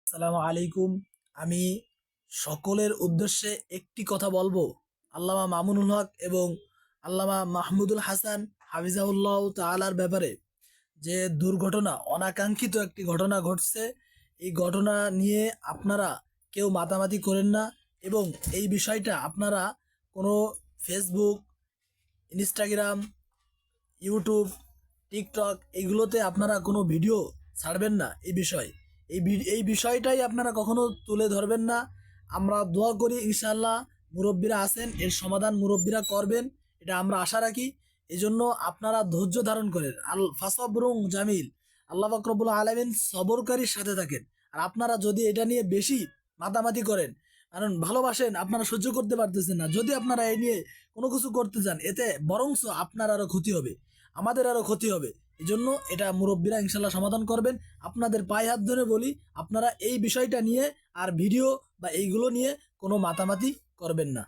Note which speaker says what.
Speaker 1: আসসালামু আলাইকুম। আমি সকলের উদ্দেশ্যে একটি কথা বলবো। আল্লামা মামুনুল হক এবং আল্লামা মাহমুদুল হাসান হাফিজাহুল্লাহ তাআলার ব্যাপারে যে দুর্ঘটনা, অনাকাঙ্ক্ষিত একটি ঘটনা ঘটছে। এই ঘটনা নিয়ে আপনারা কেউ মাতামাতি করেন না এবং এই বিষয়টা আপনারা কোনো ফেসবুক, ইনস্টাগ্রাম, ইউটিউব, টিকটক এইগুলোতে আপনারা কোনো ভিডিও ছাড়বেন না। এই বিষয়টাই আপনারা কখনো তুলে ধরবেন না। আমরা দোয়া করি ইনশাআল্লাহ মুরব্বীরা আছেন, এর সমাধান মুরব্বীরা করবেন, এটা আমরা আশা রাখি। এই জন্য আপনারা ধৈর্য ধারণ করেন। আল ফাসাবরুং জামিল, আল্লাহ পাক রব্বুল আলামিন সবরকারীর সাথে থাকেন। আর আপনারা যদি এটা নিয়ে বেশি মাতামাতি করেন, কারণ ভালোবাসেন, আপনারা সহ্য করতে পারতেছেন না, যদি আপনারা এই নিয়ে কোনো কিছু করতে চান, এতে বরংস আপনার আরও ক্ষতি হবে, আমাদের আরও ক্ষতি হবে। এই জন্য এটা মুরব্বীরা ইনশাল্লাহ সমাধান করবেন। আপনাদের পায়ে হাত ধরে বলি, আপনারা এই বিষয়টা নিয়ে আর ভিডিও বা এইগুলো নিয়ে কোনো মাতামাতি করবেন না।